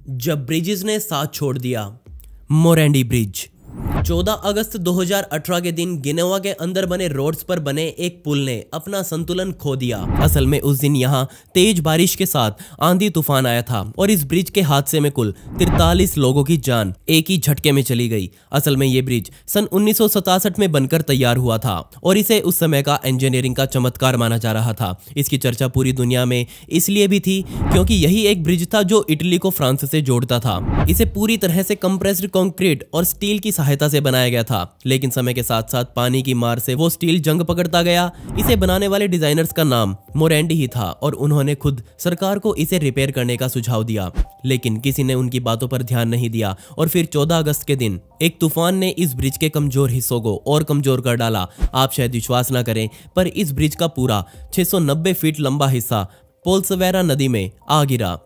जब ब्रिजेस ने साथ छोड़ दिया। मोरैंडी ब्रिज। 14 अगस्त 2018 के दिन गिनेवा के अंदर बने रोड्स पर बने एक पुल ने अपना संतुलन खो दिया। असल में उस दिन यहाँ तेज बारिश के साथ आंधी तूफान आया था और इस ब्रिज के हादसे में कुल 43 लोगों की जान एक ही झटके में चली गई। असल में ये ब्रिज सन 1967 में बनकर तैयार हुआ था और इसे उस समय का इंजीनियरिंग का चमत्कार माना जा रहा था। इसकी चर्चा पूरी दुनिया में इसलिए भी थी क्योंकि यही एक ब्रिज था जो इटली को फ्रांस से जोड़ता था। इसे पूरी तरह से कंप्रेस्ड कंक्रीट और स्टील की सहायता से बनाया गया था, लेकिन समय के साथ साथ पानी की मार से वो स्टील जंग पकड़ता गया। इसे बनाने वाले डिजाइनर्स का नाम मोरैंडी ही था और उन्होंने खुद सरकार को इसे रिपेयर करने का सुझाव दिया, लेकिन किसी ने उनकी बातों पर ध्यान नहीं दिया और फिर 14 अगस्त के दिन एक तूफान ने इस ब्रिज के कमजोर हिस्सों को और कमजोर कर डाला। आप शायद विश्वास ना करें, पर इस ब्रिज का पूरा 690 फीट लंबा हिस्सा पोल्सवेरा नदी में आ गिरा।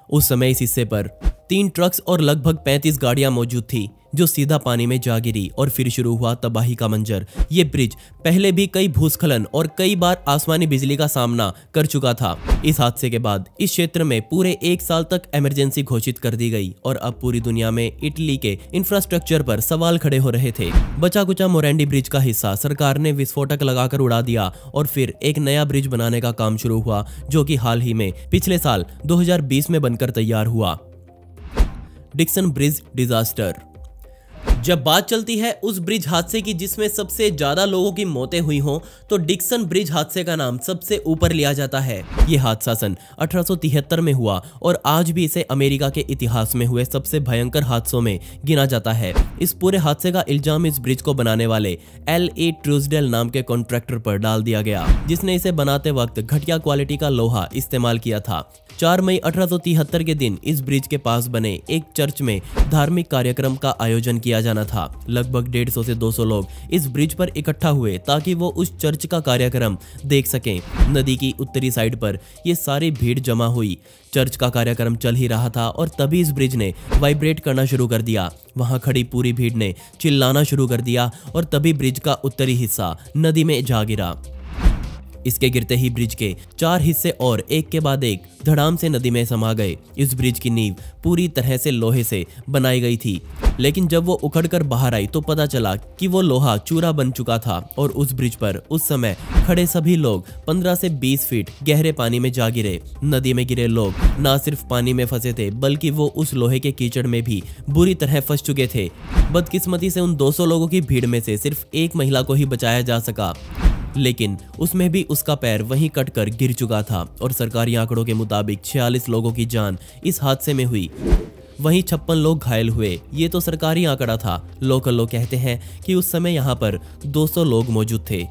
उस समय इस हिस्से पर 3 ट्रक्स और लगभग 35 गाड़ियां मौजूद थी जो सीधा पानी में जा गिरी और फिर शुरू हुआ तबाही का मंजर। ये ब्रिज पहले भी कई भूस्खलन और कई बार आसमानी बिजली का सामना कर चुका था। इस हादसे के बाद इस क्षेत्र में पूरे 1 साल तक इमरजेंसी घोषित कर दी गई और अब पूरी दुनिया में इटली के इंफ्रास्ट्रक्चर पर सवाल खड़े हो रहे थे। बचा कुचा मोरैंडी ब्रिज का हिस्सा सरकार ने विस्फोटक लगाकर उड़ा दिया और फिर एक नया ब्रिज बनाने का काम शुरू हुआ, जो कि हाल ही में पिछले साल 2020 में बनकर तैयार हुआ। Dixon bridge disaster. जब बात चलती है उस ब्रिज हादसे की जिसमें सबसे ज्यादा लोगों की मौतें हुई हों, तो डिक्सन ब्रिज हादसे का नाम सबसे ऊपर लिया जाता है। यह हादसा सन 1873 में हुआ और आज भी इसे अमेरिका के इतिहास में हुए सबसे भयंकर हादसों में गिना जाता है। इस पूरे हादसे का इल्जाम इस ब्रिज को बनाने वाले L.A. ट्रूसडेल नाम के कॉन्ट्रैक्टर पर डाल दिया गया, जिसने इसे बनाते वक्त घटिया क्वालिटी का लोहा इस्तेमाल किया था। 4 मई 1873 के दिन इस ब्रिज के पास बने एक चर्च में धार्मिक कार्यक्रम का आयोजन किया जाना था। लगभग 150 से 200 लोग इस ब्रिज पर इकट्ठा हुए ताकि वो उस चर्च का कार्यक्रम देख सकें। नदी की उत्तरी साइड पर ये सारी भीड़ जमा हुई। चर्च का कार्यक्रम चल ही रहा था और तभी इस ब्रिज ने वाइब्रेट करना शुरू कर दिया। वहां खड़ी पूरी भीड़ ने चिल्लाना शुरू कर दिया और तभी ब्रिज का उत्तरी हिस्सा नदी में जा गिरा। इसके गिरते ही ब्रिज के 4 हिस्से और एक के बाद एक धड़ाम से नदी में समा गए। इस ब्रिज की नींव पूरी तरह से लोहे से बनाई गई थी, लेकिन जब वो उखड़कर बाहर आई तो पता चला कि वो लोहा चूरा बन चुका था और उस ब्रिज पर उस समय खड़े सभी लोग 15 से 20 फीट गहरे पानी में जा गिरे। नदी में गिरे लोग न सिर्फ पानी में फंसे थे, बल्कि वो उस लोहे के कीचड़ में भी बुरी तरह फंस चुके थे। बदकिस्मती से उन 200 लोगों की भीड़ में से सिर्फ एक महिला को ही बचाया जा सका, लेकिन उसमें भी उसका पैर वहीं कटकर गिर चुका था और सरकारी आंकड़ों के मुताबिक 46 लोगों की जान इस हादसे में हुई। वहीं 56 लोग घायल हुए। ये तो सरकारी आंकड़ा था। लोकल लोग कहते हैं कि उस समय यहाँ पर 200 लोग मौजूद थे।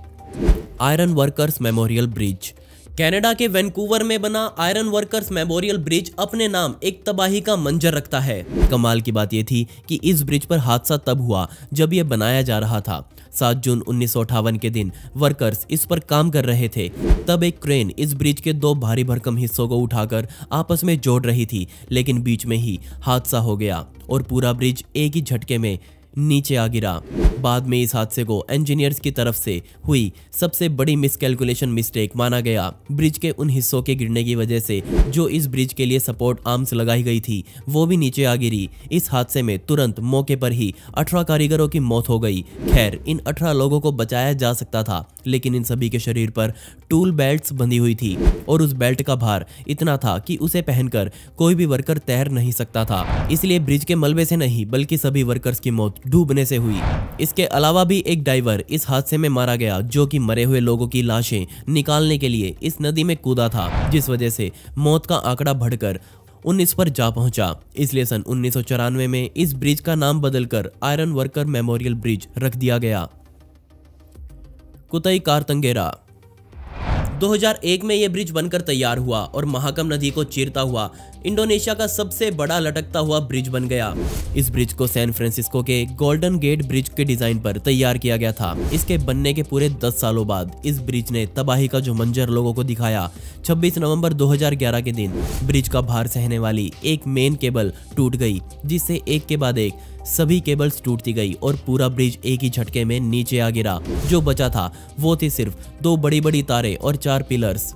Iron workers memorial bridge. Canada के वैंकूवर में बना आयरन वर्कर्स मेमोरियल ब्रिज अपने नाम एक तबाही का मंजर रखता है। कमाल की बात यह थी कि इस ब्रिज पर हादसा तब हुआ जब यह बनाया जा रहा था। 7 जून 1958 के दिन वर्कर्स इस पर काम कर रहे थे। तब एक क्रेन इस ब्रिज के 2 भारी भरकम हिस्सों को उठाकर आपस में जोड़ रही थी, लेकिन बीच में ही हादसा हो गया और पूरा ब्रिज एक ही झटके में नीचे आ गिरा। बाद में इस हादसे को इंजीनियर्स की तरफ से हुई सबसे बड़ी मिसकैलकुलेशन मिस्टेक माना गया। ब्रिज के उन हिस्सों के गिरने की वजह से जो इस ब्रिज के लिए सपोर्ट आर्म्स लगाई गई थी वो भी नीचे आ गिरी। इस हादसे में तुरंत मौके पर ही 18 कारीगरों की मौत हो गई। खैर, इन 18 लोगों को बचाया जा सकता था, लेकिन इन सभी के शरीर पर टूल बेल्ट्स बंधी हुई थी और उस बेल्ट का भार इतना था कि उसे पहनकर कोई भी वर्कर तैर नहीं सकता था। इसलिए ब्रिज के मलबे से नहीं बल्कि सभी वर्कर्स की मौत डूबने से हुई। इसके अलावा भी एक डाइवर इस हादसे में मारा गया जो कि मरे हुए लोगों की लाशें निकालने के लिए इस नदी में कूदा था, जिस वजह से मौत का आंकड़ा बढ़कर 19 पर जा पहुंचा। इसलिए सन 1994 में इस ब्रिज का नाम बदलकर आयरन वर्कर मेमोरियल ब्रिज रख दिया गया। कुतई कारतंगेरा। 2001 में यह ब्रिज बनकर तैयार हुआ और महाकम नदी को चीरता हुआ इंडोनेशिया का सबसे बड़ा लटकता हुआ ब्रिज बन गया। इस ब्रिज को सैन फ्रांसिस्को के गोल्डन गेट ब्रिज के डिजाइन पर तैयार किया गया था। इसके बनने के पूरे 10 सालों बाद इस ब्रिज ने तबाही का जो मंजर लोगों को दिखाया। 26 नवंबर 2011 के दिन ब्रिज का भार सहने वाली एक मेन केबल टूट गई, जिससे एक के बाद एक सभी केबल्स टूटती गई और पूरा ब्रिज एक ही झटके में नीचे आ गिरा। जो बचा था वो थी सिर्फ 2 बड़ी बड़ी तारें और 4 पिलर्स।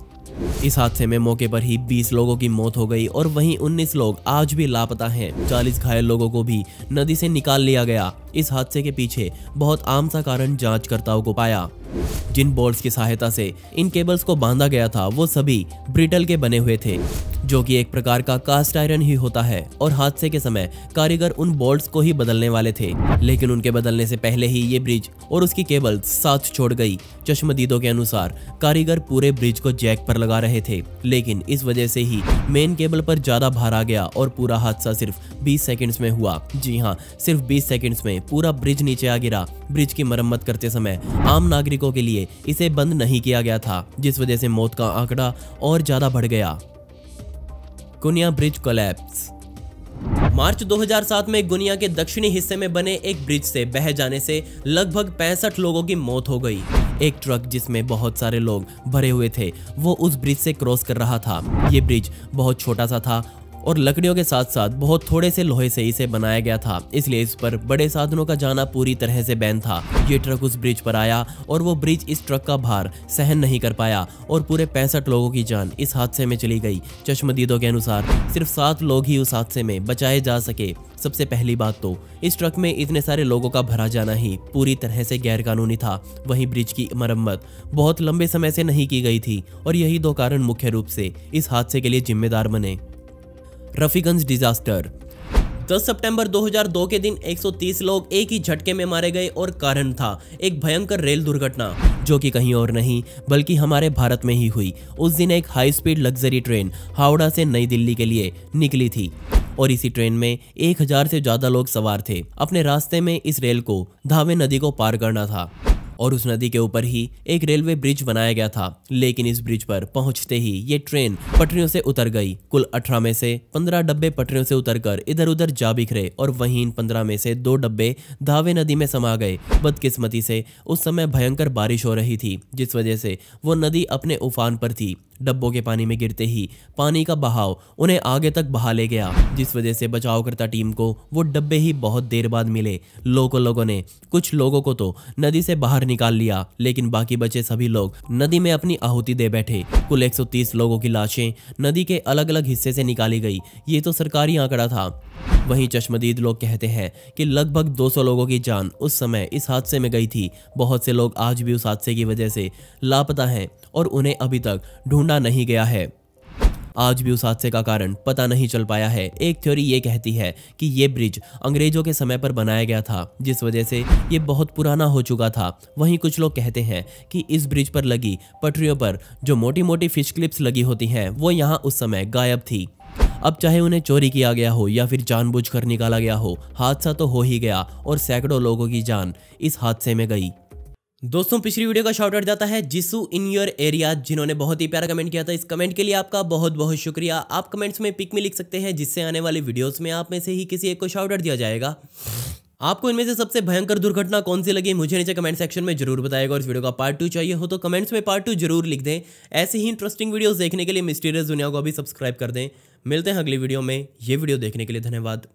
इस हादसे में मौके पर ही 20 लोगों की मौत हो गई और वहीं 19 लोग आज भी लापता हैं। 40 घायल लोगों को भी नदी से निकाल लिया गया। इस हादसे के पीछे बहुत आम सा कारण जांचकर्ताओं को पाया। जिन बोल्ट्स की सहायता से इन केबल्स को बांधा गया था वो सभी ब्रिटल के बने हुए थे, जो कि एक प्रकार का कास्ट आयरन ही होता है, और हादसे के समय कारीगर उन बोल्ट्स को ही बदलने वाले थे, लेकिन उनके बदलने से पहले ही ये ब्रिज और उसकी केबल्स साथ छोड़ गई। चश्मदीदों के अनुसार कारीगर पूरे ब्रिज को जैक पर लगा रहे थे, लेकिन इस वजह से ही मेन केबल पर ज्यादा भार आ गया और पूरा हादसा सिर्फ 20 सेकंड्स में हुआ। जी हाँ, सिर्फ 20 सेकंड्स में पूरा ब्रिज नीचे आ गिरा। ब्रिज की मरम्मत करते समय आम नागरिकों के लिए इसे बंद नहीं किया गया था, जिस वजह से मौत का आंकड़ा और ज्यादा बढ़ गया। गुनिया ब्रिज कोलैप्स। मार्च 2007 में गुनिया के दक्षिणी हिस्से में बने एक ब्रिज से बह जाने से लगभग 65 लोगों की मौत हो गई। एक ट्रक जिसमें बहुत सारे लोग भरे हुए थे वो उस ब्रिज से क्रॉस कर रहा था। ये ब्रिज बहुत छोटा सा था और लकड़ियों के साथ साथ बहुत थोड़े से लोहे से इसे बनाया गया था, इसलिए इस पर बड़े साधनों का जाना पूरी तरह से बैन था। ये ट्रक उस ब्रिज पर आया और वो ब्रिज इस ट्रक का भार सहन नहीं कर पाया और पूरे 65 लोगों की जान इस हादसे में चली गई। चश्मदीदों के अनुसार सिर्फ 7 लोग ही उस हादसे में बचाए जा सके। सबसे पहली बात तो इस ट्रक में इतने सारे लोगों का भरा जाना ही पूरी तरह से गैरकानूनी था। वहीं ब्रिज की मरम्मत बहुत लंबे समय से नहीं की गई थी और यही 2 कारण मुख्य रूप से इस हादसे के लिए जिम्मेदार बने। रफीगंज डिजास्टर। 10 सितंबर 2002 के दिन 130 लोग एक ही झटके में मारे गए और कारण था एक भयंकर रेल दुर्घटना, जो कि कहीं और नहीं बल्कि हमारे भारत में ही हुई। उस दिन एक high speed luxury train Howrah से नई दिल्ली के लिए निकली थी और इसी ट्रेन में 1000 से ज्यादा लोग सवार थे। अपने रास्ते में इस रेल को धावे नदी को पार करना था और उस नदी के ऊपर ही एक रेलवे ब्रिज बनाया गया था, लेकिन इस ब्रिज पर पहुंचते ही ये ट्रेन पटरियों से उतर गई। कुल 18 में से 15 डब्बे पटरियों से उतरकर इधर उधर जा बिखरे और वहीं इन 15 में से 2 डब्बे धावे नदी में समा गए। बदकिस्मती से उस समय भयंकर बारिश हो रही थी, जिस वजह से वो नदी अपने उफान पर थी। डब्बों के पानी में गिरते ही पानी का बहाव उन्हें आगे तक बहा ले गया, जिस वजह से बचावकर्ता टीम को वो डब्बे ही बहुत देर बाद मिले। लोगों ने कुछ लोगों को तो नदी से बाहर निकाल लिया, लेकिन बाकी बचे सभी लोग नदी में अपनी आहुति दे बैठे। कुल 130 लोगों की लाशें नदी के अलग अलग हिस्से से निकाली गई। ये तो सरकारी आंकड़ा था। वहीं चश्मदीद लोग कहते हैं कि लगभग 200 लोगों की जान उस समय इस हादसे में गई थी। बहुत से लोग आज भी उस हादसे की वजह से लापता हैं और उन्हें अभी तक ढूंढा नहीं गया है। आज भी उस हादसे का कारण पता नहीं चल पाया है। एक थ्योरी ये कहती है कि ये ब्रिज अंग्रेजों के समय पर बनाया गया था, जिस वजह से ये बहुत पुराना हो चुका था। वहीं कुछ लोग कहते हैं कि इस ब्रिज पर लगी पटरियों पर जो मोटी मोटी फिश क्लिप्स लगी होती हैं वो यहाँ उस समय गायब थी। अब चाहे उन्हें चोरी किया गया हो या फिर जानबूझकर निकाला गया हो, हादसा तो हो ही गया और सैकड़ों लोगों की जान इस हादसे में गई। दोस्तों, पिछली वीडियो का शाउट आउट जाता है जिसू इन योर एरिया, जिन्होंने बहुत ही प्यारा कमेंट किया था। इस कमेंट के लिए आपका बहुत बहुत शुक्रिया। आप कमेंट्स में पिक में लिख सकते हैं, जिससे आने वाली वीडियोस में आप में से ही किसी एक को शाउट आउट दिया जाएगा। आपको इनमें से सबसे भयंकर दुर्घटना कौन सी लगी मुझे नीचे कमेंट सेक्शन में जरूर बताएगा। और इस वीडियो का पार्ट 2 चाहिए हो तो कमेंट्स में पार्ट 2 जरूर लिख दें। ऐसे ही इंटरेस्टिंग वीडियोस देखने के लिए मिस्टीरियस दुनिया को अभी सब्सक्राइब कर दें। मिलते हैं अगली वीडियो में। ये वीडियो देखने के लिए धन्यवाद।